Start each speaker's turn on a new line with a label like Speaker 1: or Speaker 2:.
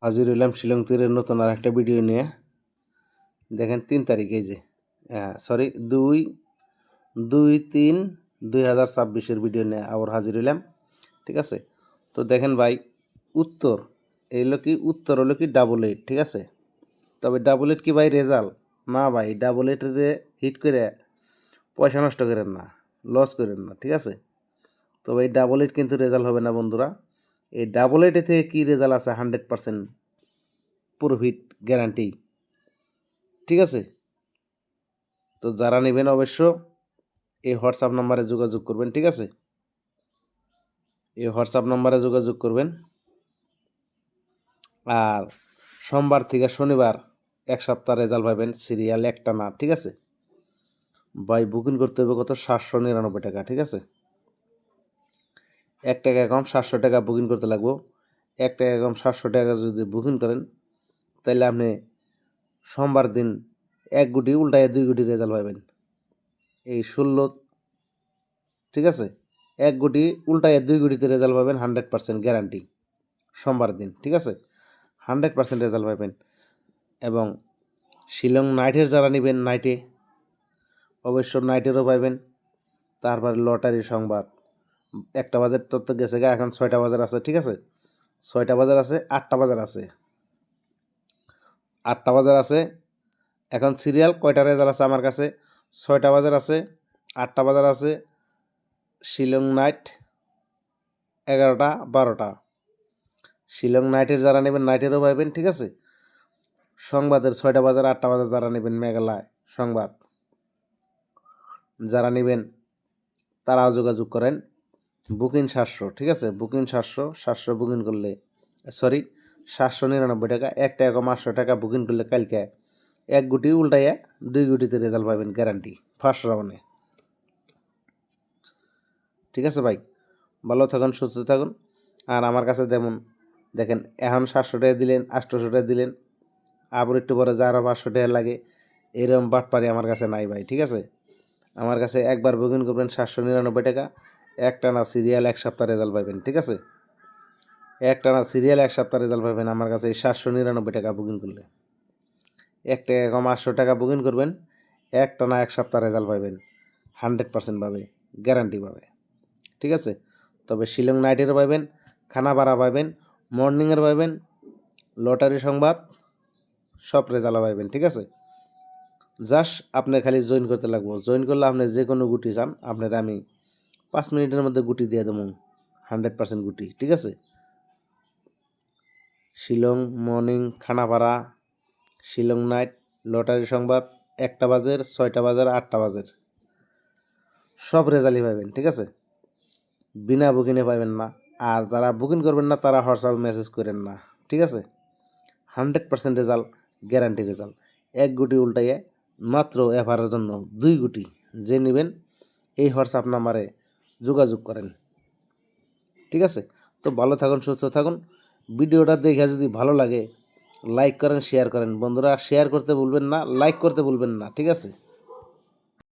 Speaker 1: হাজির হইলাম শিলং তীরের নতুন আর একটা ভিডিও নিয়ে। দেখেন 3 তারিখে যে সরি 2/2/3/2026 ভিডিও নিয়ে আবার হাজির হইলাম। ঠিক আছে, তো দেখেন ভাই, উত্তর উত্তর হলো কি 88, ঠিক আছে। তবে 88 কি ভাই রেজাল্ট? না ভাই, 88 হিট করে পয়সা নষ্ট করেন না, লস করেন না, ঠিক আছে। তো ভাই 88 কিন্তু রেজাল্ট হবে না বন্ধুরা। এই 88 থেকে কি রেজাল্ট আছে? 100% প্রফিট গ্যারান্টি, ঠিক আছে। তো যারা নেবেন অবশ্য এই হোয়াটসঅ্যাপ নাম্বারে যোগাযোগ করবেন, ঠিক আছে। এই হোয়াটসঅ্যাপ নাম্বারে যোগাযোগ করবেন। আর সোমবার থেকে শনিবার 1 সপ্তাহ রেজাল্ট পাবেন, সিরিয়াল একটা না, ঠিক আছে ভাই। বুকিং করতে হবে কত? 799 টাকা, ঠিক আছে। 1 টাকা কম, 700 টাকা বুকিং করতে লাগবো। 1 টাকা কম 700 টাকা যদি বুকিং করেন, তাহলে আপনি সোমবার দিন 1 গুটি উল্টায় 2 গুটি রেজাল্ট পাবেন। এই 16, ঠিক আছে, 1 গুটি উল্টায় 2 গুটিতে রেজাল্ট পাবেন, 100% গ্যারান্টি সোমবার দিন, ঠিক আছে। 100% রেজাল্ট পাবেন। এবং শিলং নাইটের যারা নেবেন, নাইটে অবশ্য নাইটেরও পাবেন। তারপরে লটারি সংবাদ 1টা বাজার তথ্য গেছে গা, এখন 6টা বাজার আছে, ঠিক আছে। 6টা বাজার আছে, 8টা বাজার আছে, 8টা বাজার আছে। এখন সিরিয়াল কয়টা রেজাল্ট আছে আমার কাছে? 6টা বাজার আছে, 8টা বাজার আছে, শিলং নাইট 11টা 12টা। শিলং নাইটের যারা নেবেন নাইটেরও পাবেন, ঠিক আছে। সংবাদের 6টা বাজার 8টা বাজার যারা নেবেন, মেঘালয় সংবাদ যারা নেবেন তারাও যোগাযোগ করেন। বুকিং 700, ঠিক আছে। বুকিং 700 বুকিং করলে, সরি 799 টাকা। 1 টাকা কম 800 টাকা বুকিং করলে কালকে 1 গুটি উল্টাইয়া 2 গুটিতে রেজাল্ট পাবেন, গ্যারান্টি ফার্স্ট রাউন্ডে, ঠিক আছে ভাই। ভালো থাকুন, সুস্থ থাকুন। আর আমার কাছে যেমন দেখেন, এখন 700 টাকা দিলেন, 800 টাকা দিলেন, আবার একটু পরে যা আরও 500 টাকা লাগে, এরকম বাটপারি আমার কাছে নাই ভাই, ঠিক আছে। আমার কাছে একবার বুকিং করবেন 799 টাকা, একটানা সিরিয়াল 1 সপ্তাহ রেজাল্ট পাবেন, ঠিক আছে। একটানা সিরিয়াল 1 সপ্তাহ রেজাল্ট পাবেন আমার কাছে এই 799 টাকা বুকিং করলে। 1 টাকা কম 800 টাকা বুকিং করবেন, একটানা 1 সপ্তাহ রেজাল্ট পাবেন, 100% পাবে, গ্যারান্টি পাবে, ঠিক আছে। তবে শিলং নাইটেরও পাবেন, খানা ভাড়া পাবেন, মর্নিংয়ের পাবেন, লটারি সংবাদ সব রেজাল্ট পাবেন, ঠিক আছে। জাস্ট আপনি খালি জয়েন করতে লাগবো। জয়েন করলে আপনি যে কোনো গুটি চান, আপনার আমি 5 মিনিটের মধ্যে গুটি দিয়ে দেবো, 100% গুটি, ঠিক আছে। Shillong morning, Khanapara, Shillong night, lottery সংবাদ 1টা বাজের, 6টা বাজার, 8টা বাজের সব রেজাল্টই পাবেন, ঠিক আছে। বিনা বুকিংয়ে পাবেন না। আর যারা বুকিং করবেন না তারা হোয়াটসঅ্যাপে মেসেজ করেন না, ঠিক আছে। 100% রেজাল্ট, গ্যারান্টি রেজাল্ট। 1 গুটি উল্টাইয়ে মাত্র এফারের জন্য 2 গুটি যে নেবেন এই হোয়াটসঅ্যাপ নাম্বারে যোগাযোগ করেন, ঠিক আছে। তো ভালো থাকুন, সুস্থ থাকুন। ভিডিওটা দেখে যদি ভালো লাগে লাইক করেন, শেয়ার করেন বন্ধুরা। শেয়ার করতে ভুলবেন না, লাইক করতে ভুলবেন না, ঠিক আছে।